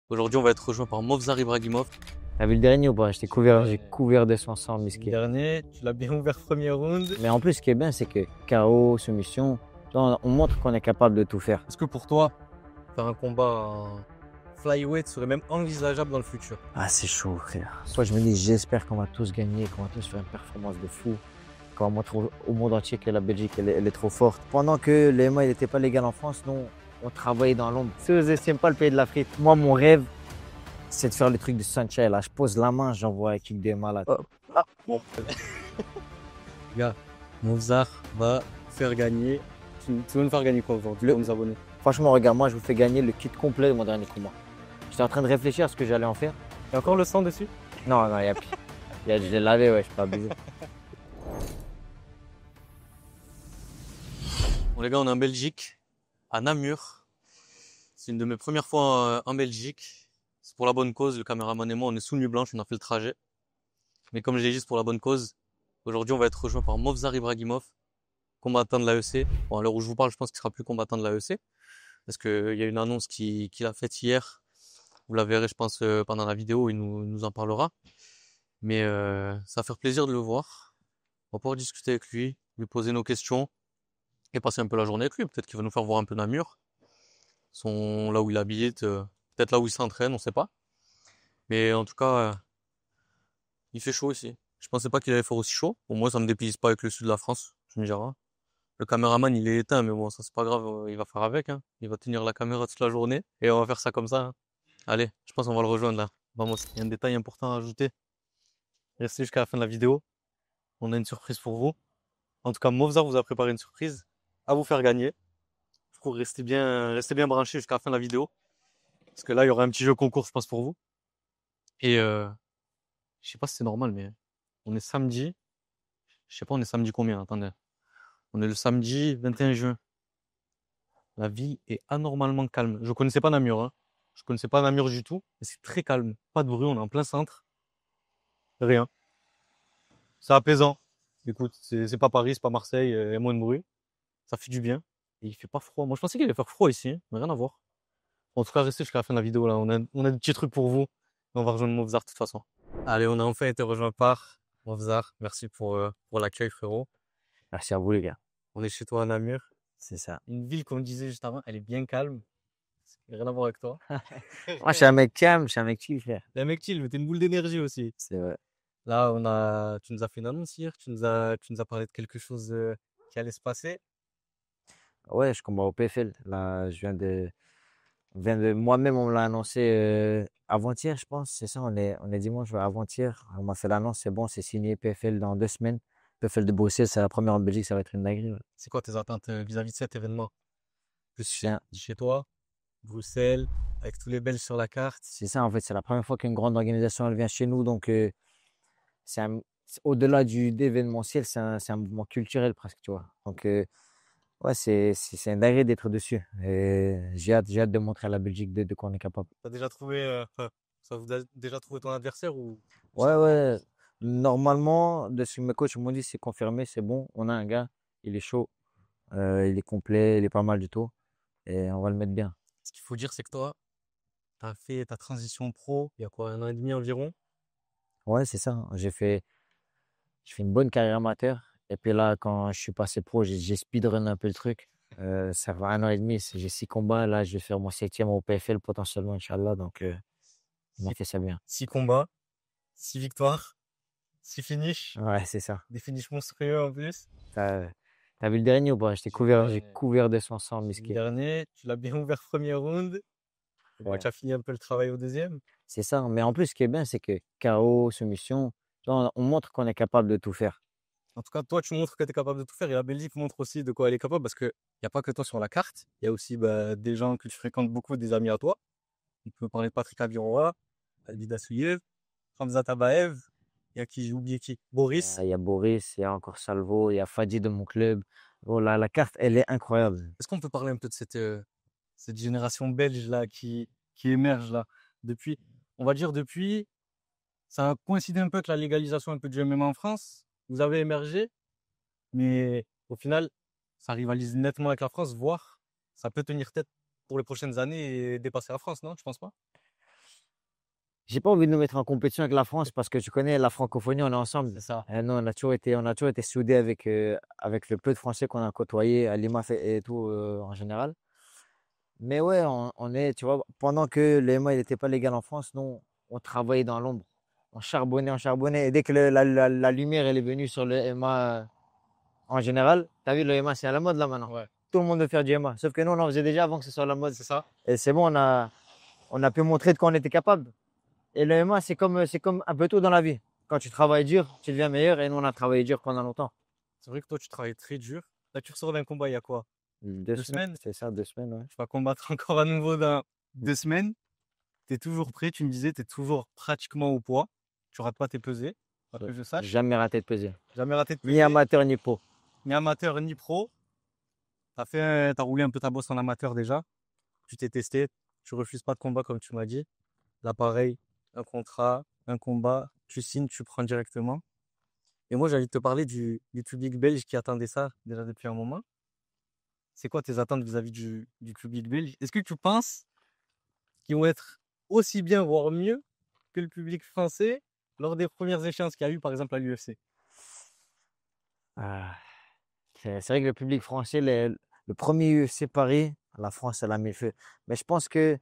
Aujourd'hui, on va être rejoint par Movzar Ibragimov. T'as vu le dernier ou pas? J'ai couvert 200 Le misqué. dernier, tu l'as bien ouvert premier round. Mais en plus, ce qui est bien, c'est que KO, soumission, on montre qu'on est capable de tout faire. Est-ce que pour toi, faire un combat en flyweight serait même envisageable dans le futur? Ah, c'est chaud, frère. Soit je me dis, j'espère qu'on va tous gagner, qu'on va tous faire une performance de fou, qu'on va montrer au monde entier que la Belgique, elle est trop forte. Pendant que les MMA n'étaient pas légal en France, nous, on travaillait dans l'ombre. Sous-estime pas le pays de la frite. Moi, mon rêve, c'est de faire le truc de Sanchez. Là, je pose la main, j'envoie un kick des malades. Bon. Gars, Movzar va faire gagner. Tu veux nous faire gagner quoi aujourd'hui pour nous abonner? Franchement, regarde, moi, je vous fais gagner le kit complet de mon dernier combat. J'étais en train de réfléchir à ce que j'allais en faire. Il y a encore le sang dessus? Non, non, il y a plus. Je l'ai lavé, ouais, je suis pas abusé. Bon, les gars, on est en Belgique, à Namur. C'est une de mes premières fois en Belgique. C'est pour la bonne cause. Le caméraman et moi, on est sous nuit blanche, on a fait le trajet. Mais comme je l'ai dit, c'est pour la bonne cause. Aujourd'hui, on va être rejoint par Movzar Ibragimov, combattant de l'AEC. Bon, à l'heure où je vous parle, je pense qu'il sera plus combattant de l'AEC. Parce qu'il y a une annonce qu'il a faite hier. Vous la verrez, je pense, pendant la vidéo, il nous en parlera. Mais ça va faire plaisir de le voir. On va pouvoir discuter avec lui, lui poser nos questions et passer un peu la journée avec lui. Peut-être qu'il va nous faire voir un peu Namur, là où il habite, peut-être là où il s'entraîne, on sait pas. Mais en tout cas, il fait chaud ici. Je pensais pas qu'il allait faire aussi chaud. Au moins, ça me dépayse pas avec le sud de la France, tu me diras. Le caméraman, il est éteint, mais bon, ça c'est pas grave, il va faire avec, hein. Il va tenir la caméra toute la journée et on va faire ça comme ça, hein. Allez, je pense qu'on va le rejoindre là. Vamos, il y a un détail important à ajouter. Restez jusqu'à la fin de la vidéo. On a une surprise pour vous. En tout cas, Movzar vous a préparé une surprise à vous faire gagner. Du coup, restez bien branchés jusqu'à la fin de la vidéo. Parce que là, il y aura un petit jeu concours, je pense, pour vous. Et je sais pas si c'est normal, mais on est samedi. Je sais pas, on est samedi combien? Attendez. On est le samedi 21 juin. La ville est anormalement calme. Je connaissais pas Namur, hein. Je connaissais pas Namur du tout. Mais c'est très calme. Pas de bruit, on est en plein centre. Rien. C'est apaisant. Écoute, c'est pas Paris, c'est pas Marseille, il y a moins de bruit. Ça fait du bien. Et il fait pas froid. Moi, je pensais qu'il allait faire froid ici, hein, mais rien à voir. En tout cas, restez jusqu'à la fin de la vidéo là. On a des petits trucs pour vous. On va rejoindre Movzar de toute façon. Allez, on a enfin été rejoint par Movzar. Merci pour l'accueil, frérot. Merci à vous, les gars. On est chez toi à Namur. C'est ça. Une ville, comme je disais juste avant, elle est bien calme. Rien à voir avec toi. Moi, je suis un mec calme, je suis un mec chill, frère. T'es un mec chill, mais t'es une boule d'énergie aussi. C'est vrai. Là, tu nous as fait une annonce hier. Tu nous as parlé de quelque chose qui allait se passer. Ouais, je combats au PFL. Là, moi-même, on me l'a annoncé avant-hier, je pense. C'est ça, on est dimanche, ouais, avant-hier. On m'a fait l'annonce, c'est bon, c'est signé PFL dans 2 semaines. PFL de Bruxelles, c'est la première en Belgique, ça va être une dinguerie. Ouais. C'est quoi tes attentes vis-à-vis de cet événement? Plus C'est un- chez toi, Bruxelles, avec tous les Belges sur la carte. c'est ça, en fait, c'est la première fois qu'une grande organisation elle vient chez nous. Donc, au-delà d'événementiel, c'est un mouvement culturel presque, tu vois. Donc, ouais, c'est un dinguerie d'être dessus. Et j'ai hâte de montrer à la Belgique de quoi on est capable. T'as déjà trouvé, ça vous a déjà trouvé ton adversaire ou Ouais, ouais. Normalement, de ce que mes coachs m'ont dit, c'est confirmé, c'est bon. On a un gars, il est chaud, il est complet, il est pas mal du tout. Et on va le mettre bien. Ce qu'il faut dire, c'est que toi, t'as fait ta transition pro il y a quoi, 1 an et demi environ? Ouais, c'est ça, hein. J'ai fait une bonne carrière amateur. Et puis là, quand je suis passé pro, j'ai speedrun un peu le truc. Ça va 1 an et demi, j'ai 6 combats. Là, je vais faire mon septième au PFL potentiellement, Inch'Allah. Donc, on a Six, fait ça bien. 6 combats, 6 victoires, 6 finishes, Ouais, c'est ça. des finishes monstrueux en plus. T'as, t'as vu le dernier ou pas? J'ai couvert 200 Le misqué. dernier, tu l'as bien ouvert premier round. Ouais, Ouais. tu as fini un peu le travail au deuxième. C'est ça. Mais en plus, ce qui est bien, c'est que KO, soumission, on montre qu'on est capable de tout faire. En tout cas, toi, tu montres que tu es capable de tout faire et la Belgique montre aussi de quoi elle est capable parce qu'il n'y a pas que toi sur la carte. Il y a aussi des gens que tu fréquentes beaucoup, des amis à toi. On peut parler de Patrick Abiroa, Alvida Souyev, Hamza Tabaev. Il y a qui, j'ai oublié qui? Boris. Il y a Boris, il y a encore Salvo, il y a Fadi de mon club. Oh, la carte, elle est incroyable. Est-ce qu'on peut parler un peu de cette génération belge là qui émerge là depuis, on va dire depuis, ça a coïncidé un peu avec la légalisation un peu du MMA en France. Vous avez émergé, mais au final, ça rivalise nettement avec la France, voire ça peut tenir tête pour les prochaines années et dépasser la France, non? Tu penses pas? J'ai pas envie de nous mettre en compétition avec la France parce que tu connais la francophonie, on est ensemble. C'est ça. Nous, on a toujours été soudés avec le peu de Français qu'on a côtoyé à Lima et tout en général. Mais ouais, on est, tu vois, pendant que le MMA il n'était pas légal en France, nous, on travaillait dans l'ombre. On charbonnait, on charbonnait. Et dès que la lumière elle est venue sur le MMA en général, tu as vu, le MMA c'est à la mode là maintenant. Ouais, Tout le monde veut faire du MMA. Sauf que nous, on en faisait déjà avant que ce soit la mode. c'est ça. Et c'est bon, on a pu montrer de quoi on était capable. Et le MMA, c'est comme un peu tout dans la vie. Quand tu travailles dur, tu deviens meilleur. Et nous, on a travaillé dur pendant longtemps. C'est vrai que toi, tu travailles très dur. Là, tu ressors d'un combat il y a quoi? 2 semaines? C'est ça, 2 semaines, ouais. Tu vas combattre encore à nouveau dans 2 semaines. Tu es toujours prêt, tu me disais, tu es toujours pratiquement au poids. Tu rates pas tes pesées, pas que je sache. Jamais raté de peser. Jamais raté de Ni pesée, amateur, ni pro. ni amateur, ni pro. T'as roulé un peu ta bosse en amateur déjà. Tu t'es testé. Tu refuses pas de combat comme tu m'as dit. Là, pareil, un contrat, un combat, tu signes, tu prends directement. Et moi, j'ai envie de te parler du public belge qui attendait ça déjà depuis un moment. C'est quoi tes attentes vis-à-vis du public belge? Est-ce que tu penses qu'ils vont être aussi bien, voire mieux, que le public français lors des premières échéances qu'il y a eu, par exemple, à l'UFC? Ah, c'est vrai que le public français, le premier UFC Paris, la France, elle a mis le feu. Mais je pense que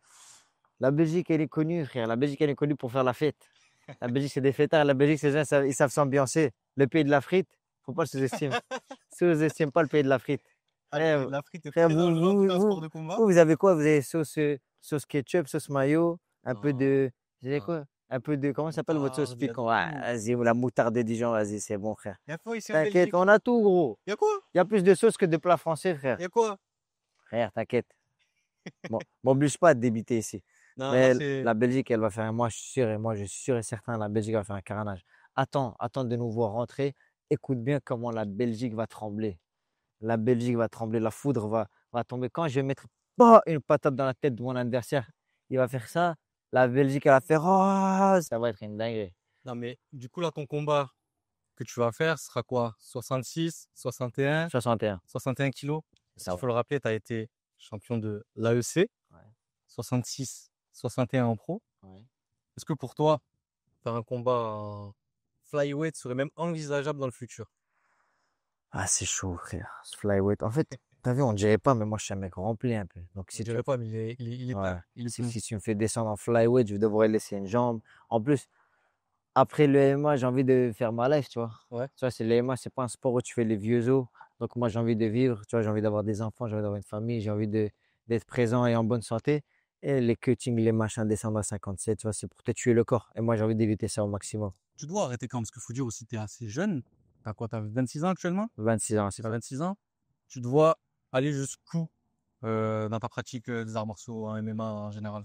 la Belgique, elle est connue, frère. La Belgique, elle est connue pour faire la fête. La Belgique, c'est des fêtards. La Belgique, ces gens, ils savent s'ambiancer. Le pays de la frite, faut pas le sous-estimer. Sous-estime pas le pays de la frite. Frère, La frite est frère, très dangereux en tout cas, sport de combat. vous avez quoi? Vous avez sauce ketchup, sauce mayo, un peu Non, de. Vous avez non. quoi? Un peu de. Comment ça s'appelle votre sauce Moutarde, il y a de piquante? Ouais, tout. vas-y, la moutarde de Dijon, vas-y, c'est bon, frère. Il y a quoi ici en T'inquiète, Belgique? on a tout, gros. Il y a quoi? Il y a plus de sauce que de plats français, frère. Il y a quoi? Frère, t'inquiète. Bon, m'oblige pas à te débiter ici. Non, là, Mais c'est. la Belgique, elle va faire. Moi, je suis sûr et certain, la Belgique va faire un carnage. Attends de nous voir rentrer. Écoute bien comment la Belgique va trembler. La Belgique va trembler, la foudre va tomber. Quand je vais mettre pas une patate dans la tête de mon adversaire, il va faire ça. La Belgique, elle va faire oh, ça va être une dinguerie. Non, mais du coup, là, ton combat que tu vas faire sera quoi? 66, 61, 61. 61 kilos? Ça Il faut le rappeler, tu as été champion de l'AEC, Ouais. 66, 61 en pro. Ouais. Est-ce que pour toi, faire un combat en flyweight serait même envisageable dans le futur? Ah, c'est chaud, frère. Ce flyweight. En fait, t'as vu, on dirait pas, mais moi, je suis un mec rempli un peu. Donc, Je si tu, dirais pas, mais il est ouais, plein. Il est si, plein. si tu me fais descendre en flyweight, je devrais laisser une jambe. En plus, après le MMA, j'ai envie de faire ma life, tu vois. Ouais. Tu vois, c'est le MMA, c'est pas un sport où tu fais les vieux os. Donc, moi, j'ai envie de vivre, tu vois, j'ai envie d'avoir des enfants, j'ai envie d'avoir une famille, j'ai envie d'être présent et en bonne santé. Et les cuttings, les machins descendre à 57, tu vois, c'est pour te tuer le corps. Et moi, j'ai envie d'éviter ça au maximum. Tu dois arrêter quand? Parce qu'il faut dire aussi, tu es assez jeune. T'as quoi? T'as 26 ans actuellement? 26 ans, c'est T'as ça. 26 ans. Tu dois aller jusqu'où dans ta pratique des arts martiaux en MMA en général?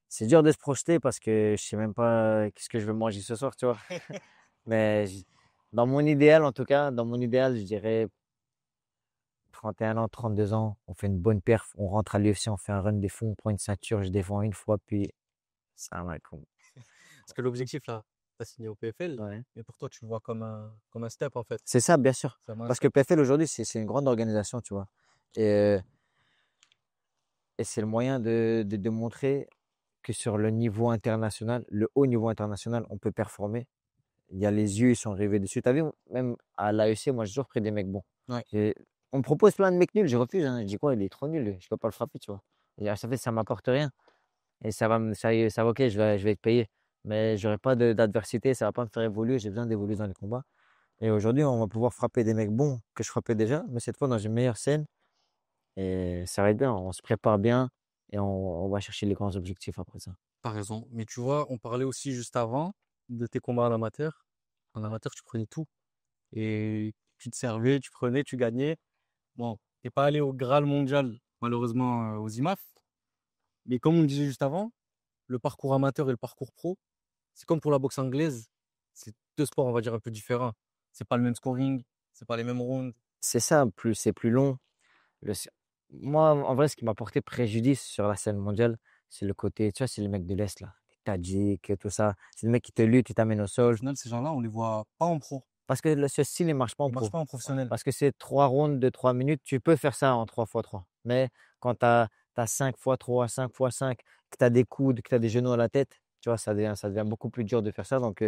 C'est dur de se projeter parce que je sais même pas qu'est-ce que je vais manger ce soir, tu vois. Mais dans mon idéal, en tout cas, dans mon idéal, je dirais 31 ans, 32 ans, on fait une bonne perf, on rentre à l'UFC, on fait un run des fonds, on prend une ceinture, je défends une fois, puis ça va comme. Parce que l'objectif là, tu as signé au PFL, Ouais. mais pour toi, tu le vois comme un step en fait. C'est ça, bien sûr. C'est vraiment un Parce que step. PFL aujourd'hui, c'est une grande organisation, tu vois. Et, et c'est le moyen de montrer que sur le niveau international, le haut niveau international, on peut performer. Il y a les yeux, ils sont rivés dessus. Tu as vu, même à l'AEC, moi, j'ai toujours pris des mecs bons. Ouais. On me propose plein de mecs nuls, je refuse. Hein. Je dis quoi, il est trop nul, lui. Je peux pas le frapper, tu vois. Et ça fait, ça m'apporte rien. Et ça va, ok, je vais être payé. Mais j'aurai pas d'adversité, ça va pas me faire évoluer. J'ai besoin d'évoluer dans les combats. Et aujourd'hui, on va pouvoir frapper des mecs bons que je frappais déjà, mais cette fois dans une meilleure scène. Et ça va être bien. On se prépare bien et on va chercher les grands objectifs après ça. T'as raison. Mais tu vois, on parlait aussi juste avant de tes combats en amateur. En amateur, tu prenais tout. Et tu te servais, tu prenais, tu gagnais. Bon, t'es pas allé au Graal mondial, malheureusement, aux IMAF. Mais comme on disait juste avant, le parcours amateur et le parcours pro, c'est comme pour la boxe anglaise. C'est deux sports, on va dire, un peu différents. C'est pas le même scoring, c'est pas les mêmes rounds. C'est ça, c'est plus long. Le- Moi, en vrai, ce qui m'a porté préjudice sur la scène mondiale, c'est le côté, tu vois, c'est les mecs de l'Est, là. Les Tadjiks, tout ça. C'est les mecs qui te luttent, ils t'amènent au Au sol. final, ces gens-là, on les voit pas en pro. Parce que ce style, il marche pas en Ils marchent pro. pas en professionnel. Parce que c'est 3 rounds de 3 minutes. Tu peux faire ça en 3x3. Mais quand tu as 5x3, 5x5, que tu as des coudes, que tu as des genoux à la tête, Tu vois, ça devient beaucoup plus dur de faire ça. Donc,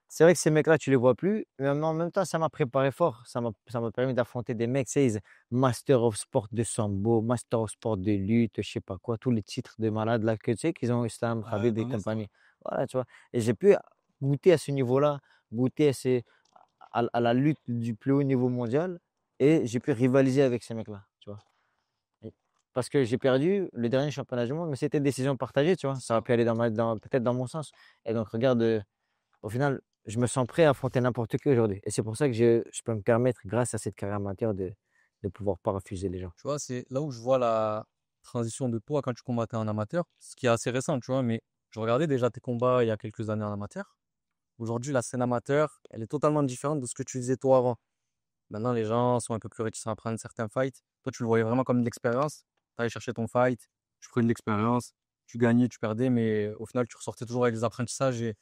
c'est vrai que ces mecs-là, tu les vois plus. Mais en même temps, ça m'a préparé fort. Ça m'a permis d'affronter des mecs, tu sais, Master of Sport de Sambo, Master of Sport de lutte, je sais pas quoi, tous les titres de malades là que tu sais qu'ils ont Islam, Ouais, Khabib et non, mais c'est vrai. compagnie. Voilà, tu vois. Et j'ai pu goûter à ce niveau-là, goûter à la lutte du plus haut niveau mondial et j'ai pu rivaliser avec ces mecs-là, tu vois. Et- Parce que j'ai perdu le dernier championnat du monde, mais c'était décision partagée, tu vois. C'est Ça aurait ça. pu aller peut-être dans mon sens. Et donc, regarde, au final, je me sens prêt à affronter n'importe qui aujourd'hui. Et c'est pour ça que je peux me permettre, grâce à cette carrière amateur, de pouvoir pas refuser les gens. Tu vois, c'est là où je vois la transition de toi quand tu combattais en amateur, ce qui est assez récent, tu vois, mais je regardais déjà tes combats il y a quelques années en amateur. Aujourd'hui, la scène amateur, elle est totalement différente de ce que tu faisais toi avant. Maintenant, les gens sont un peu plus réticents à prendre certains fights. Toi, tu le voyais vraiment comme de l'expérience. Tu allais chercher ton fight, tu prenais de l'expérience, tu gagnais, tu perdais, mais au final, tu ressortais toujours avec des apprentissages et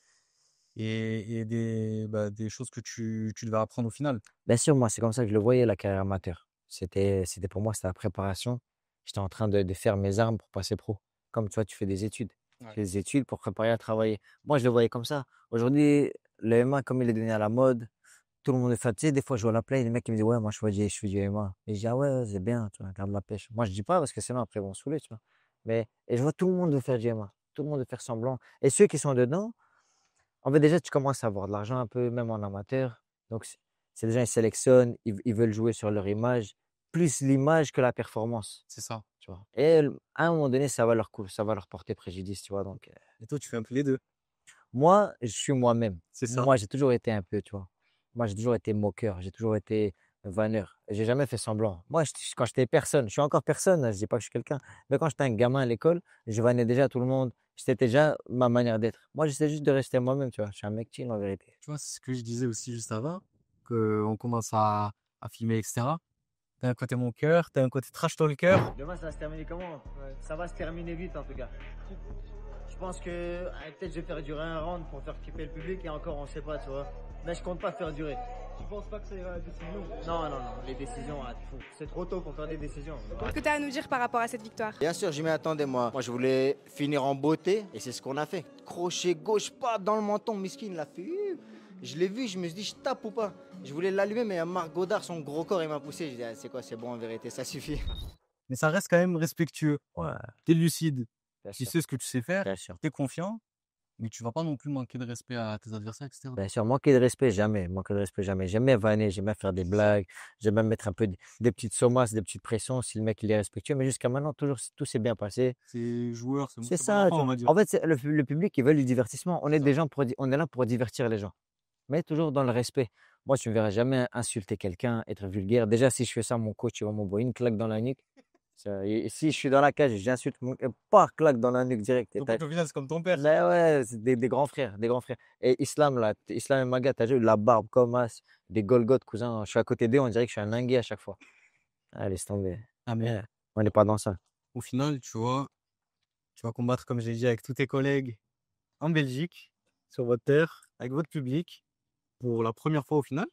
des choses que tu devais apprendre au final. Bien sûr, moi, c'est comme ça que je le voyais, la carrière amateur. C'était pour moi, c'était la préparation. J'étais en train de faire mes armes pour passer pro. Comme tu vois, tu fais des études. Tu Ouais. fais des études pour préparer à travailler. Moi, je le voyais comme ça. Aujourd'hui, le MMA, comme il est devenu à la mode, tout le monde est fatigué. Des fois, je vois la play, les mecs qui me disent, ouais, moi, je fais du MMA. Et je dis, ah ouais, c'est bien, tu vois, garde la pêche. Moi, je dis pas parce que sinon, après, ils vont me saouler, tu vois. Et je vois tout le monde veut faire du MMA. Tout le monde veut faire semblant. Et ceux qui sont dedans, en fait, déjà, tu commences à avoir de l'argent un peu, même en amateur. Donc, c'est des gens, ils sélectionnent, ils veulent jouer sur leur image, plus l'image que la performance, C'est ça. tu vois. Et à un moment donné, ça va leur porter préjudice, tu vois. Donc, Et toi, tu fais un peu les deux. moi, je suis moi-même. C'est ça. Moi, j'ai toujours été un peu, tu vois. Moi, j'ai toujours été moqueur, j'ai toujours été vanneur. J'ai jamais fait semblant. Moi, quand j'étais personne, je suis encore personne, je dis pas que je suis quelqu'un, mais quand j'étais un gamin à l'école, je vannais déjà tout le monde. C'était déjà ma manière d'être. Moi, j'essaie juste de rester moi-même, tu vois. Je suis un mec chill en vérité. Tu vois, c'est ce que je disais aussi juste avant, qu'on commence à filmer, etc. T'as un côté mon cœur, t'as un côté trash talker. Demain, ça va se terminer comment? Ouais. Ça va se terminer vite, en tout cas. Je pense que peut-être je vais faire durer un round pour faire kiffer le public et encore, on sait pas, tu vois. Mais je compte pas faire durer. Tu penses pas que ça ira à la décision? Non, non, non, les décisions, c'est trop tôt pour faire des décisions. Qu'est-ce que tu as à nous dire par rapport à cette victoire? Bien sûr, je m'y attendais, moi. Moi, je voulais finir en beauté et c'est ce qu'on a fait. Crochet gauche, pas dans le menton, Miskin l'a fait. Je l'ai vu, je me suis dit, je tape ou pas. Je voulais l'allumer, mais Marc Godard, son gros corps, il m'a poussé. Je dit, ah, c'est quoi, c'est bon en vérité, ça suffit. Mais ça reste quand même respectueux. Ouais, T'es lucide, bien tu sûr, sais ce que tu sais faire, bien sûr. t'es confiant, mais tu vas pas non plus manquer de respect à tes adversaires, etc. Bien sûr, manquer de respect, jamais. Manquer de respect, jamais. J'aime bien vanner, j'aime bien faire des blagues, j'aime bien mettre un peu des petites sommasses, des petites pressions si le mec il est respectueux. Mais jusqu'à maintenant, toujours, tout s'est bien passé. C'est joueur, C'est c'est bon ça, tu enfant, on vois. va dire. En fait, c'est le public, il veut du divertissement. On C'est est ça. des gens on est là pour divertir les gens, mais toujours dans le respect. Moi, tu ne me verras jamais insulter quelqu'un, être vulgaire. Déjà, si je fais ça, mon coach, il va m'envoyer une claque dans la nuque. Et si je suis dans la cage et j'insulte, pas claque dans la nuque direct. Donc au final, c'est comme ton père. Mais ouais, c'est des grands frères, des grands frères. Et Islam, là, Islam et Maga, t'as vu, la barbe comme as, des Golgoth, cousin. Je suis à côté d'eux, on dirait que je suis un lingué à chaque fois. Ah, laisse tomber. Ah, mais Ouais, on n'est pas dans ça. au final, tu vois, tu vas combattre, comme j'ai dit, avec tous tes collègues en Belgique, sur votre terre, avec votre public, pour la première fois au final.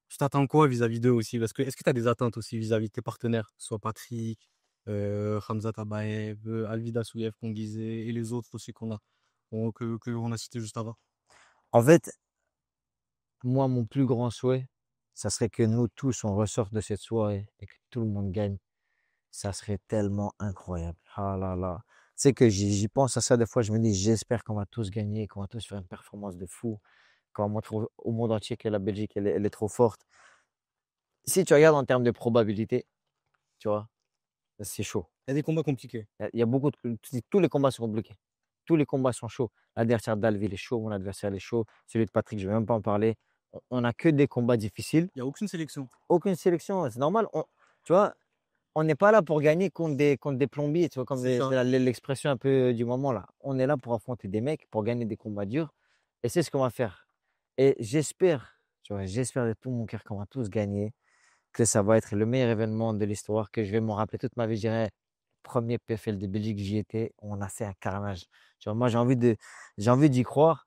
Tu t'attends quoi vis-à-vis d'eux aussi? Parce que est-ce que tu as des attentes aussi vis-à-vis de tes partenaires, soit Patrick, Hamza Tabaev, Alvida Souyev qu'on disait, et les autres aussi que on a cités juste avant? En fait, moi, mon plus grand souhait, ça serait que nous tous, on ressorte de cette soirée et que tout le monde gagne. Ça serait tellement incroyable. Ah là là. Tu sais que j'y pense à ça des fois, je me dis, j'espère qu'on va tous gagner, qu'on va tous faire une performance de fou, qu'on va montrer au monde entier que la Belgique, elle est trop forte. Si tu regardes en termes de probabilité, tu vois, c'est chaud. Il y a des combats compliqués. Il y a beaucoup tous les combats sont bloqués. Tous les combats sont chauds. L'adversaire d'Alvi, il est chaud, mon adversaire, il est chaud. Celui de Patrick, je ne vais même pas en parler. On n'a que des combats difficiles. Il n'y a aucune sélection. Aucune sélection, c'est normal. Tu vois, on n'est pas là pour gagner contre des plombiers, tu vois, comme C'est ça. l'expression un peu du moment là. On est là pour affronter des mecs, pour gagner des combats durs. Et c'est ce qu'on va faire. Et j'espère, tu vois, j'espère de tout mon cœur qu'on va tous gagner, que ça va être le meilleur événement de l'histoire, que je vais m'en rappeler toute ma vie. Je dirais, premier PFL de Belgique, j'y étais, on a fait un carnage. Tu vois, moi, j'ai envie d'y croire.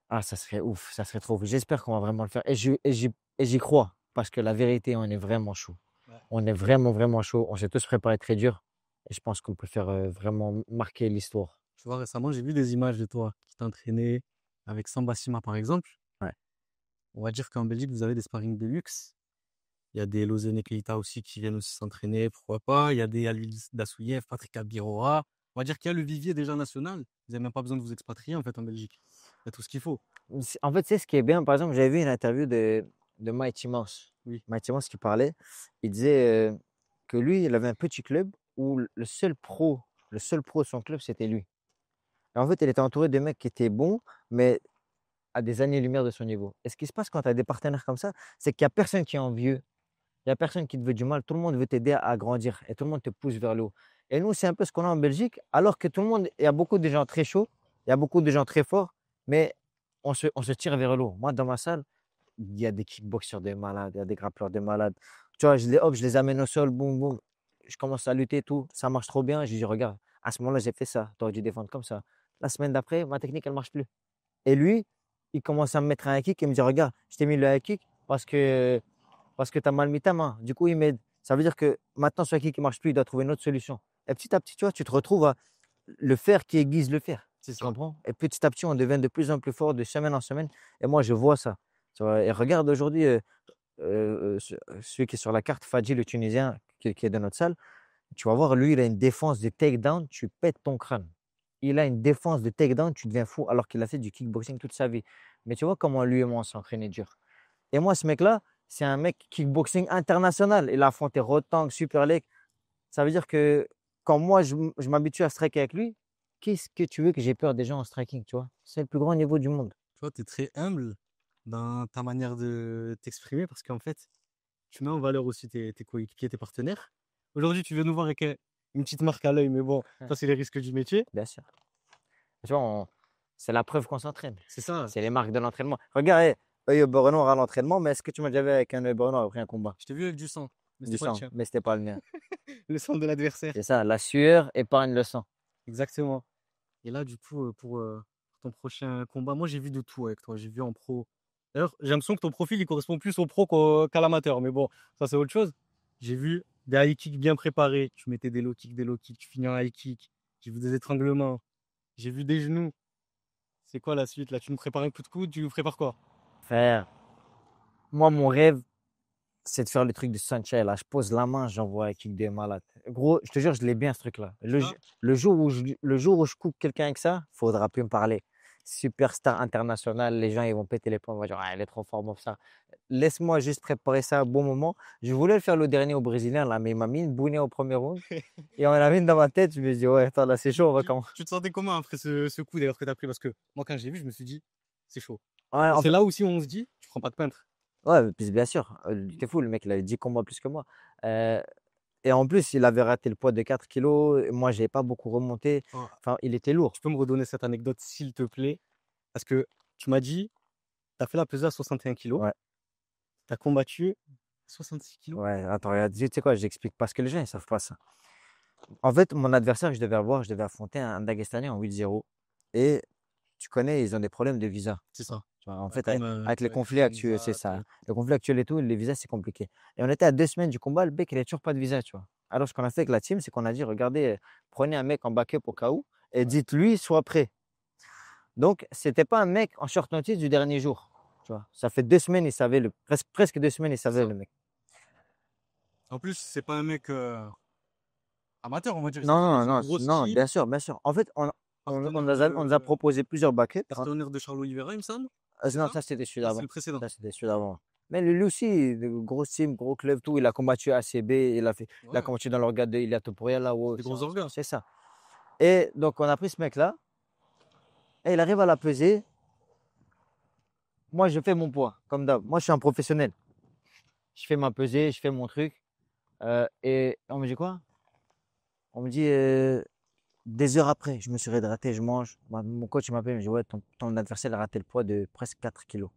Ah, ça serait ouf, ça serait trop ouf. J'espère qu'on va vraiment le faire. Et j'y crois, parce que la vérité, on est vraiment chaud. Ouais. On est vraiment, vraiment chaud. On s'est tous préparés très dur. Et je pense qu'on peut faire vraiment marquer l'histoire. Tu vois, récemment, j'ai vu des images de toi qui t'entraînais avec Samba Sima, par exemple. Ouais. On va dire qu'en Belgique, vous avez des sparring de luxe. Il y a des Lozene et Keita aussi qui viennent aussi s'entraîner, pourquoi pas. Il y a des Alil Dassouyev, Patrick Abirora. On va dire qu'il y a le vivier déjà national. Vous n'avez même pas besoin de vous expatrier, en fait, en Belgique. Il y a tout ce qu'il faut. En fait, c'est ce qui est bien. Par exemple, j'avais vu une interview de Mighty Mouse. Oui. Mighty Mouse qui parlait. Il disait que lui, il avait un petit club où le seul pro de son club, c'était lui. Et en fait, il était entouré de mecs qui étaient bons, mais à des années-lumière de son niveau. Et ce qui se passe quand tu as des partenaires comme ça, c'est qu'il n'y a personne qui est envieux. Il n'y a personne qui te veut du mal. Tout le monde veut t'aider à grandir et tout le monde te pousse vers le haut. Et nous, c'est un peu ce qu'on a en Belgique, alors que tout le monde, il y a beaucoup de gens très chauds, il y a beaucoup de gens très forts, mais on se tire vers le haut. Moi, dans ma salle, il y a des kickboxers de malades, il y a des grappleurs de malades. Tu vois, je les amène au sol, boum, boum. Je commence à lutter, tout. Ça marche trop bien. Je dis, regarde, à ce moment-là, j'ai fait ça. Tu aurais dû défendre comme ça. La semaine d'après, ma technique, elle ne marche plus. Et lui, il commence à me mettre un high kick et me dit, regarde, je t'ai mis le high kick parce que tu as mal mis ta main. Du coup, il m'aide. Ça veut dire que maintenant, ce high kick ne marche plus, il doit trouver une autre solution. Et petit à petit, tu vois, tu te retrouves à le fer qui aiguise le fer. C'est Tu ça. comprends? Et petit à petit, on devient de plus en plus fort de semaine en semaine. Et moi, je vois ça. Tu vois, et regarde aujourd'hui, celui qui est sur la carte, Fadji, le Tunisien, qui est dans notre salle. Tu vas voir, lui, il a une défense de takedown, tu pètes ton crâne. Il a une défense de takedown, tu deviens fou, alors qu'il a fait du kickboxing toute sa vie. Mais tu vois comment lui et moi, on s'entraînait dur. Et moi, ce mec-là, c'est un mec kickboxing international. Il a affronté Rotang, Super League. Ça veut dire que quand moi, je m'habitue à striker avec lui, qu'est-ce que tu veux que j'ai peur des gens en striking, tu vois? C'est le plus grand niveau du monde. Tu vois, tu es très humble dans ta manière de t'exprimer parce qu'en fait, tu mets en valeur aussi tes coéquipiers, tes partenaires. Aujourd'hui, tu viens nous voir avec une petite marque à l'œil, mais bon, ça, c'est les risques du métier. Bien sûr. Tu vois, c'est la preuve qu'on s'entraîne. C'est ça. C'est les marques de l'entraînement. Regarde, œil au beurre noir à l'entraînement, mais est-ce que tu m'as déjà vu avec un œil au beurre noir après un combat? Je t'ai vu avec du sang, mais Du c'était pas le sang, tien. mais c'était pas le mien. Le sang de l'adversaire. C'est ça, la sueur épargne le sang. Exactement. Et là, du coup, pour ton prochain combat, moi, j'ai vu de tout avec toi. J'ai vu en pro. D'ailleurs, j'ai l'impression que ton profil, il correspond plus au pro qu'à l'amateur. Mais bon, ça, c'est autre chose. J'ai vu des high kicks bien préparés. Tu mettais des low kicks, tu finis en high kick. J'ai vu des étranglements. J'ai vu des genoux. C'est quoi la suite là? Tu me prépares un coup de coude, tu me prépares quoi? Frère, moi, mon rêve, c'est de faire le truc de Sanchez. Là, je pose la main, j'envoie un kick des malades. Gros, je te jure, je l'ai bien ce truc-là. Ça Le jour où je coupe quelqu'un avec ça, faudra plus me parler. Superstar international, les gens ils vont péter les plombs, ils vont dire ah, elle est trop forte, ça. Laisse-moi juste préparer ça à un bon moment. Je voulais le faire le dernier au Brésilien, là, mais il m'a mis une bounée au premier round. Et on l'a mis dans ma tête, je me suis dit, ouais, attends, là, c'est chaud, on va comment. Tu te sentais comment après ce coup d'ailleurs que tu as pris? Parce que moi, quand j'ai vu, je me suis dit, c'est chaud. Ouais, Et en c'est fait, là aussi où on se dit, tu prends pas de peintre. ouais, puis bien sûr, t'es fou, le mec, il avait 10 combats plus que moi. Euh, et en plus, il avait raté le poids de 4 kilos. Et moi, j'ai pas beaucoup remonté. Oh, Enfin, il était lourd. tu peux me redonner cette anecdote, s'il te plaît? Parce que tu m'as dit, tu as fait la pesée à 61 kilos, Ouais, tu as combattu 66 kilos. ouais, attends, regarde, tu sais quoi, j'explique parce que les gens, ils savent pas ça. En fait, mon adversaire que je devais affronter un Dagestanais en 8-0. Et tu connais, ils ont des problèmes de visa. C'est ça. Tu vois, en Ouais, fait, comme avec les avec conflits actuels, c'est Hamza, ça. tout. Le conflit actuel et tout, les visas, c'est compliqué. Et on était à 2 semaines du combat, le mec, il n'a toujours pas de visa, tu vois. Alors, ce qu'on a fait avec la team, c'est qu'on a dit, regardez, prenez un mec en backup au cas où et dites-lui, sois prêt. Donc, c'était pas un mec en short notice du dernier jour. Tu vois. Ça fait 2 semaines, il savait, presque 2 semaines, il savait Ça. le mec. En plus, c'est pas un mec amateur, on va dire. Non, C'est non, dans une non, grosse non, team, bien sûr, bien sûr. En fait, partenaire on nous a proposé plusieurs backups. partenaire de Charles Oliveira, il me semble. C'est Non, ça? ça, c'était celui Ah, c'est d'avant. le précédent. Ça, c'était celui d'avant. Mais lui aussi, de grosse team, gros club, tout. Il a combattu à ACB, il a Ouais, combattu dans l'organe de Ilia Topuria, là-haut. des gros organes. C'est ça. Et donc, on a pris ce mec-là, et il arrive à la peser. Moi, je fais mon poids, comme d'hab. Moi, je suis un professionnel. Je fais ma pesée, je fais mon truc. Et on me dit quoi? On me dit des heures après, je me suis réhydraté, je mange. Mon coach il m'appelle, il me dit ouais, ton adversaire a raté le poids de presque 4 kilos.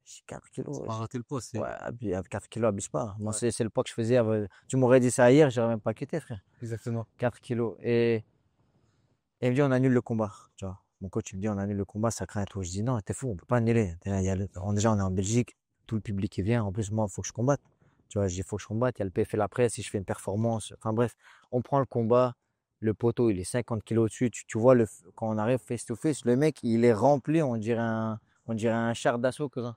Je dis 4 kilos. C'est pas rater le poids, c'est. Ouais, avec 4 kilos, abuse pas. Moi, Ouais, c'est le poids que je faisais. Tu m'aurais dit ça hier, j'aurais même pas quitté, frère. exactement. 4 kilos. Et il me dit on annule le combat. Tu vois. Mon coach il me dit on annule le combat, ça craint et tout. Je dis non, t'es fou, on peut pas annuler. Déjà, on est en Belgique, tout le public qui vient. En plus, moi, il faut que je combatte. Tu vois, il faut que je combatte. Il y a le PFL après, si je fais une performance. Enfin bref, on prend le combat. Le poteau, il est 50 kilos au-dessus. Tu vois, quand on arrive face to face, le mec, il est rempli, on dirait un char d'assaut. Cousin.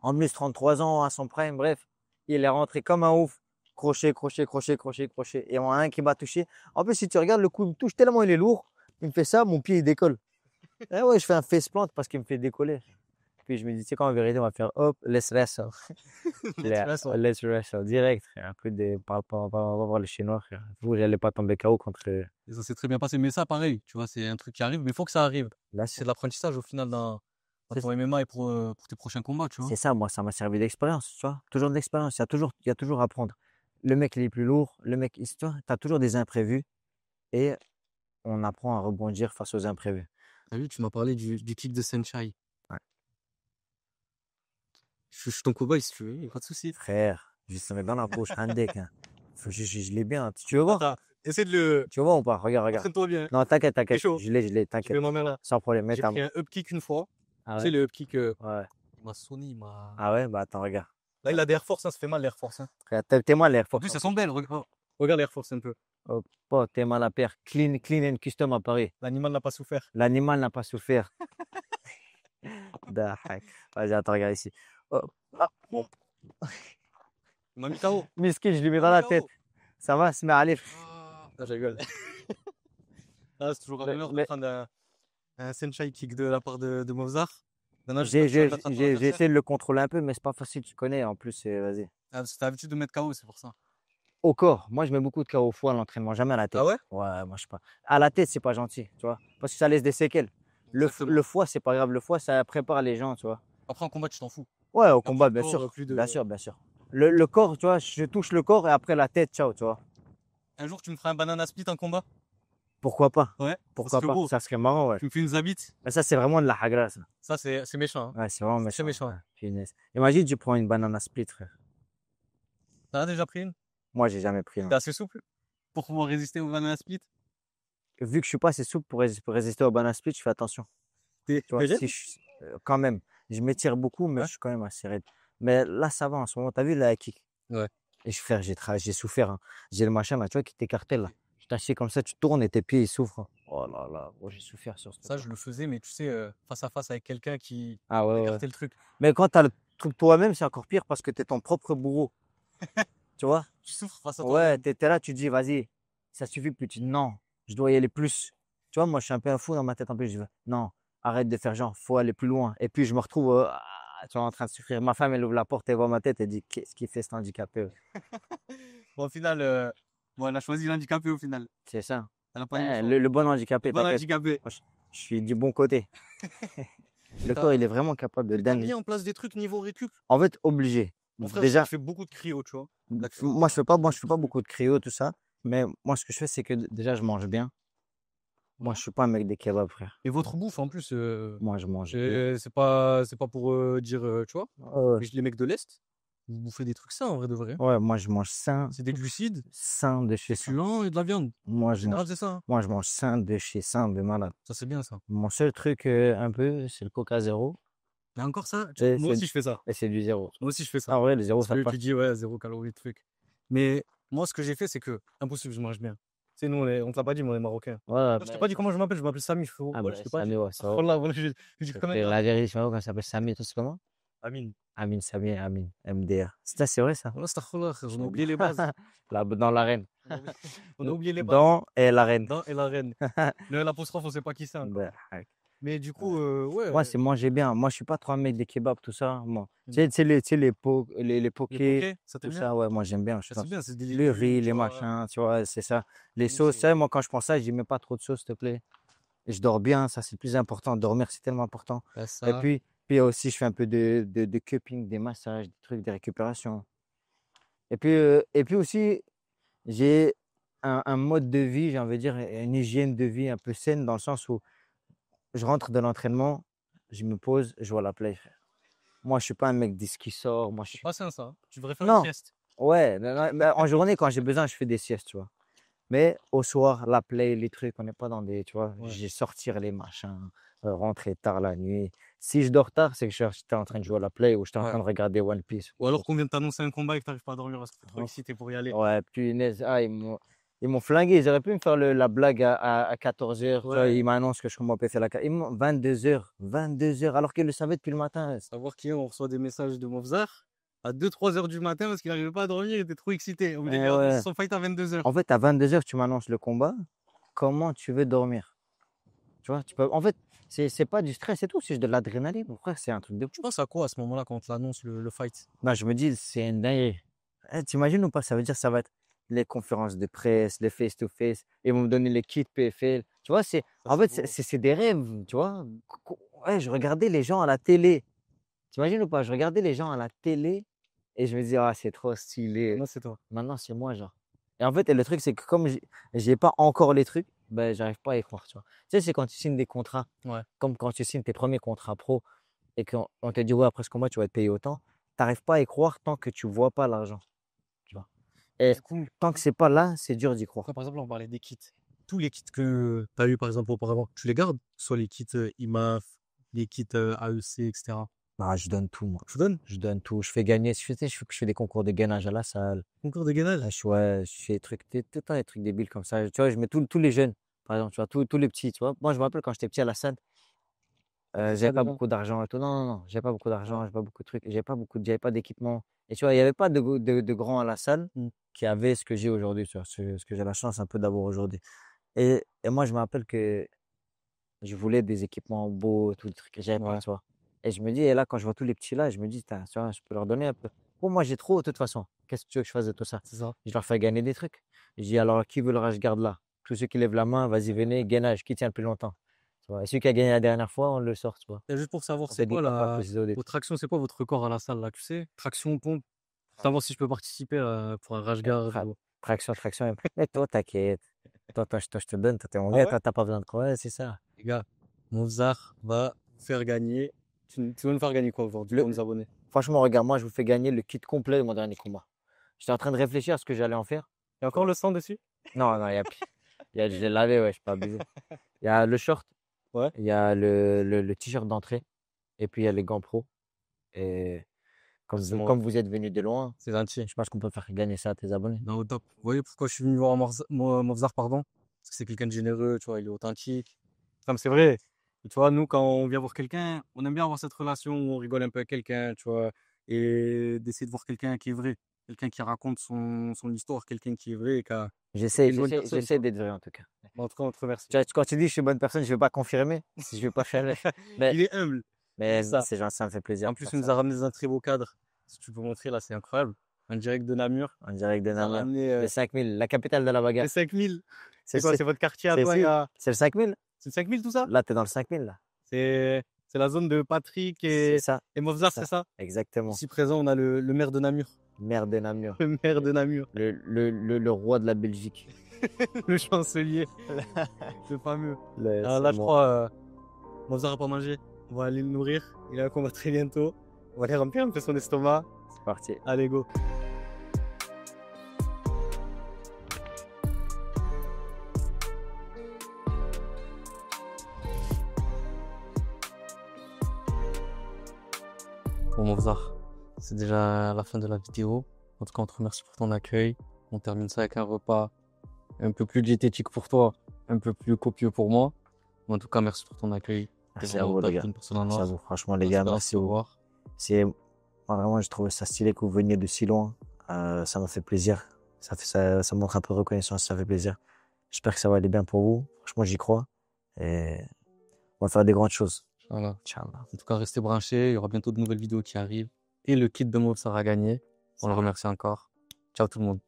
En plus, 33 ans à son prime, bref, il est rentré comme un ouf. Crochet, crochet, crochet, crochet, crochet. Et on a un qui m'a touché. En plus, si tu regardes, le coup, il me touche tellement il est lourd. Il me fait ça, mon pied, il décolle. Et ouais, je fais un face plant parce qu'il me fait décoller. Puis je me dis, tu sais quoi, en vérité, on va faire hop, let's wrestle. Let's wrestle, direct, frère. Un peu de. On va voir les Chinois, frère. Vous, j'allais pas tomber KO contre. Et ça s'est très bien passé. Mais ça, pareil, tu vois, c'est un truc qui arrive, mais il faut que ça arrive. Là, C'est de l'apprentissage au final dans C'est ton MMA et pour tes prochains combats, tu vois. c'est ça, moi, ça m'a servi d'expérience, tu vois. Toujours de l'expérience. Il y a toujours à apprendre. Le mec, il est plus lourd. Le mec, tu vois, t'as toujours des imprévus. Et on apprend à rebondir face aux imprévus. T'as vu, tu m'as parlé du kick de Senchai. Ouais. Je suis ton cobaye si tu veux, y a pas de souci. Frère, je se mets dans la poche, un deck. Hein. Je l'ai bien. Tu veux voir? Attends, essaie de le. Tu veux voir ou pas? Regarde, regarde. Entraîne-toi bien. Non, t'inquiète. chaud. Je l'ai, Je mets t'inquiète. ma main là. Sans problème, mets J'ai ta pris main. un up kick une fois. Ah Tu sais, ouais? le up kick, Ouais. il m'a sonné, il m'a. Ah ouais? Bah attends, regarde. Là, il a des Air Force, hein, ça fait mal les Air Force. Hein. Frère, t'es mal l'air En fort. plus, elles sont belles, regarde. Regarde les Air Force un peu. Oh, t'es mal à paire. Clean and custom à Paris. L'animal n'a pas souffert. L'animal n'a pas souffert. Dahak. Vas-y, attends, regarde ici. Oh. Ah, bon. Il m'a mis KO. Miskin, je lui mets dans la tête. Ça va, se met à aller. Ah, je rigole. Ah, c'est toujours un honneur de prendre un Senchai kick de la part de Mozart. Maintenant, J'ai j'espère que tu vas le mettre à ton adversaire. essayé de le contrôler un peu, mais c'est pas facile, tu connais. En plus, vas-y. Ah, parce que t'as l'habitude de mettre KO, c'est pour ça. Au corps, moi je mets beaucoup de KO au foie à l'entraînement, jamais à la tête. Ah ouais? Ouais, moi je sais pas. À la tête, c'est pas gentil, tu vois. Parce que ça laisse des séquelles. Exactement. Le foie, c'est pas grave. Le foie, ça prépare les gens, tu vois. Après, en combat, tu t'en fous. Ouais, au Après, combat, le bien corps, sûr. plus de- Bien sûr, bien sûr. Le corps, tu vois, je touche le corps et après la tête, ciao, tu vois. Un jour, tu me feras un banana split en combat? Pourquoi pas? Ouais. Pourquoi serait pas? beau. Ça serait marrant, ouais. Tu me fais une zabite? Mais ça, c'est vraiment de la hagra, ça. Ça, c'est méchant. Hein. Ouais, c'est vraiment C'est méchant. méchant. Ouais, punaise. Imagine, tu prends une banana split, frère. T'en as déjà pris une? Moi, j'ai jamais pris un. T'es assez souple pour pouvoir résister au banana split? Vu que je suis pas assez souple pour résister au banana split, je fais attention. T'es Tu vois, végète? si quand même, je m'étire beaucoup, mais Ouais. je suis quand même assez raide. Mais là, ça va en ce moment. T'as vu la kick? Ouais. Et frère, j'ai souffert. Hein. J'ai le machin là, tu vois, qui t'écartèle là. Tu t'assieds comme ça, tu tournes et tes pieds ils souffrent. Hein. Oh là là, gros, j'ai souffert sur ce Ça, truc. je le faisais, mais tu sais, face à face avec quelqu'un qui Ah ouais, ouais. écartait le truc. Mais quand t'as le truc toi-même, c'est encore pire parce que t'es ton propre bourreau. Tu vois? Tu souffres face à toi. Ouais, t'es là, tu te dis, vas-y, ça suffit plus. Tu dis, non, je dois y aller plus. Tu vois, moi, je suis un peu un fou dans ma tête en plus. Je dis, non, arrête de faire genre, faut aller plus loin. Et puis, je me retrouve tu vois, en train de souffrir. Ma femme, elle ouvre la porte, elle voit ma tête, elle dit, qu'est-ce qu'il fait cet handicapé? Bon, au final, bon, elle a choisi l'handicapé au final. C'est ça. Elle a pas eu le choix. Le bon handicapé, Bon t'inquiète, handicapé. je suis du bon côté. Le corps, il est vraiment capable de T'as dingue. mis en place des trucs niveau récup. En fait, obligé. Mon frère, Déjà, il fait beaucoup de cryo, tu vois. moi, je fais pas beaucoup de cryo, tout ça. Mais moi, ce que je fais, c'est que déjà, je mange bien. Moi, je suis pas un mec des kebabs, frère. Et votre bouffe, en plus, Moi, je mange bien. c'est pas pour dire, tu vois, Ouais, mais les mecs de l'Est, vous bouffez des trucs sains en vrai de vrai. ouais, moi, je mange sain, C'est des glucides, sain de chez des sain. suants et de la viande. Moi, En je général, mange, c'est ça. Hein. moi, je mange sain de chez sain, de malade. Ça, c'est bien ça. Mon seul truc, un peu, c'est le Coca zéro. Mais encore ça, Et moi c'est- aussi, je fais ça. Et c'est du zéro. Moi aussi, je fais ça. Ah ouais, le zéro, Parce ça que passe. tu dis, ouais, 0 calories, truc. Mais moi, ce que j'ai fait, c'est que, impossible, je mange bien. C'est nous, on te l'a pas dit, mais on est marocains. Ouais, Je t'ai pas dit comment je m'appelle Samy, frérot. Ah, Voilà, bah, je t'ai pas dit. Samy, ouais, ça va. Voilà, voilà, je dis quand même. La vérité, je sais pas comment ça s'appelle Samy, toi, c'est comment? Amine. Amin, Samy, Amin, MDR. C'est vrai, ça? Oh, astaghfirullah, frère, on a oublié les bases. Là, dans l'arène. On a oublié les bases. Dans et l'arène. Dans et la reine. L'apostrophe, on sait pas qui c'est encore. Bah, Mais du coup, ouais. moi, c'est manger bien. Moi, je suis pas trop un mec des kebabs, tout ça. Moi. Mm. Tu sais, les les pokés, pokés, ça tout t'aime bien? ça, ouais, moi, j'aime bien. Je Ça, c'est pense. bien, c'est des Le légumes, riz, tu les vois. machins, tu vois, c'est ça. Les Moi, sauces, c'est- ça, moi, quand je pense ça, je dis, mets pas trop de sauce, s'il te plaît. Et je dors bien, ça, c'est le plus important. Dormir, c'est tellement important. Bah, Et ça, puis aussi, je fais un peu de cupping, des massages, des trucs de récupération. Et puis aussi, j'ai un mode de vie, j'ai envie de dire, une hygiène de vie un peu saine dans le sens où je rentre de l'entraînement, je me pose, je vois la play, frère. Moi, je suis pas un mec qui sort. Moi, je c'est suis. pas sain, ça. Hein. Tu devrais faire Non. une sieste. Ouais, non, mais en journée, quand j'ai besoin, je fais des siestes, tu vois. Mais au soir, la play, les trucs, on n'est pas dans des, tu vois, Ouais. j'ai sortir les machins, rentrer tard la nuit. Si je dors tard, c'est que j'étais en train de jouer à la play ou j'étais en Ouais. train de regarder One Piece. Ou alors qu'on vient de t'annoncer un combat et que t'arrives pas à dormir parce que t'es trop Ouais. excité pour y aller. Ouais, punaise, ah, Ils m'ont flingué. Ils auraient pu me faire la blague à 14h. Ouais. Ils m'annoncent que je commence à faire la 22h. 22h, alors qu'ils le savaient depuis le matin. Savoir qu'hier, on reçoit des messages de Movzar à 2-3 heures du matin parce qu'il n'arrivait pas à dormir, il était trop excité. On voulait Eh regarder ouais. son fight à 22 heures. En fait, à 22h, tu m'annonces le combat. Comment tu veux dormir? Tu vois, en fait, c'est pas du stress et tout, c'est juste de l'adrénaline. Mon frère, c'est un truc de Tu fou. penses à quoi à ce moment-là quand on t'annonce le fight? Non, je me dis, c'est une dinguerie. T'imagines ou pas? Ça veut dire que ça va être les conférences de presse, les face-to-face. Ils vont me donner les kits PFL. Tu vois, en fait, c'est des rêves, tu vois. Ouais, je regardais les gens à la télé. T'imagines ou pas? Je regardais les gens à la télé et je me disais, ah, c'est trop stylé. Non, c'est toi. Maintenant, c'est moi, genre. Et en fait, le truc, c'est que comme j'ai pas encore les trucs, ben, j'arrive pas à y croire, tu vois. Tu sais, c'est quand tu signes des contrats, Ouais. comme quand tu signes tes premiers contrats pro et qu'on te dit, ouais, après ce combat, tu vas être payé autant. T'arrives pas à y croire tant que tu vois pas l'argent, tu vois. Et Du coup, tant que c'est pas là, c'est dur d'y croire. par exemple, on parlait des kits. Tous les kits que tu as eu, par exemple, auparavant, tu les gardes? Soit les kits IMAF, les kits AEC, etc. Ah, je donne tout, moi. Tu donnes? Je donne tout. Je fais gagner. Je fais des concours de gainage à la salle. Concours de gainage? Ouais, je fais tout le temps des trucs débiles comme ça. Tu vois, je mets tous les jeunes, par exemple, tu vois, tous les petits, tu vois. Moi, je me rappelle quand j'étais petit à la salle, j'avais pas beaucoup d'argent et tout. Non, non, non, j'avais pas beaucoup d'argent, j'avais pas beaucoup de trucs, j'avais pas d'équipement. Et tu vois, il y avait pas de grands à la salle qui avaient ce que j'ai aujourd'hui, tu vois, ce que j'ai la chance un peu d'avoir aujourd'hui. Et moi, je me rappelle que je voulais des équipements beaux, tout le truc que j'avais pas, tu vois. Et je me dis, et là, quand je vois tous les petits là, je me dis, tu vois, je peux leur donner un peu. Pour moi, j'ai trop, de toute façon. Qu'est-ce que tu veux que je fasse de tout ça? C'est ça. Je leur fais gagner des trucs. Je dis, alors, qui veut le rage-garde là? Tous ceux qui lèvent la main, vas-y, venez, gainage, qui tient le plus longtemps? Tu vois. Et celui qui a gagné la dernière fois, on le sort, tu vois. Et juste pour savoir, On c'est fait quoi des papas précisés au début. votre traction, c'est quoi votre record à la salle là, tu sais? Traction, pompe. Savoir si je peux participer pour un rash guard. Traction. Mais toi, t'inquiète. Toi, je te donne, toi, t'es mon Ah gars, ouais? toi, t'as pas besoin de croire. Ouais, c'est ça. Les gars, Movzar va faire gagner. Tu veux nous faire gagner quoi aujourd'hui pour nos abonnés? Franchement, regarde, moi, je vous fais gagner le kit complet de mon dernier combat. J'étais en train de réfléchir à ce que j'allais en faire. Il y a encore le sang dessus? Non, non, je l'ai lavé, ouais, je suis pas abusé. Il y a le short, Ouais. il y a le t-shirt d'entrée, et puis il y a les gants pro. Et comme vous êtes venus de loin, C'est gentil. je pense qu'on peut faire gagner ça à tes abonnés. Non, au top. Vous voyez pourquoi je suis venu voir Movzar, pardon? Parce que c'est quelqu'un de généreux, tu vois, il est authentique. Enfin, c'est vrai. Et tu vois, nous, quand on vient voir quelqu'un, on aime bien avoir cette relation où on rigole un peu avec quelqu'un, tu vois, et d'essayer de voir quelqu'un qui est vrai. Quelqu'un qui raconte son histoire, quelqu'un qui est vrai et qui a J'essaie une bonne personne, tu j'essaie vois. d'être vrai en tout cas. En tout cas, on te remercie. Tu vois, quand tu dis que je suis une bonne personne, je ne vais pas confirmer, si je vais pas faire. Mais, Il est humble. mais ça. c'est genre, ça me fait plaisir. En plus, il nous a ramené dans un très beau cadre. Si tu peux montrer, là, c'est incroyable. En direct de Namur. En direct de Il nous a Namur. ramené Les 5000, la capitale de la bagarre. les 5000. C'est quoi? C'est votre quartier à c'est toi? sûr. C'est le 5000? C'est le 5000 tout ça? Là, tu es dans le 5000 là. C'est la zone de Patrick C'est ça. et Movzar, ça. c'est ça? Exactement. Ici présent, on a le maire de Namur. Maire de Namur. Le maire de Namur. Le roi de la Belgique. Le chancelier. Le fameux. Alors Alors là, je crois, Movzar n'a pas mangé. On va aller le nourrir. Il a un combat très bientôt. On va aller remplir un peu son estomac. C'est parti. Allez, go. Bon, Movzar, c'est déjà la fin de la vidéo. En tout cas, on te remercie pour ton accueil. On termine ça avec un repas un peu plus diététique pour toi, un peu plus copieux pour moi. Mais en tout cas, merci pour ton accueil. Merci à vous, les gars. Merci à vous. Franchement, les gars, merci. Au revoir. Moi, vraiment, j'ai trouvé ça stylé que vous veniez de si loin. Ça m'a fait plaisir. Ça montre un peu de reconnaissance, ça fait plaisir. J'espère que ça va aller bien pour vous. Franchement, j'y crois. Et on va faire des grandes choses. Voilà. Inch'Allah. En tout cas, restez branchés. Il y aura bientôt de nouvelles vidéos qui arrivent. Et le kit de Mov sera gagné. On le remercie encore. Ciao tout le monde.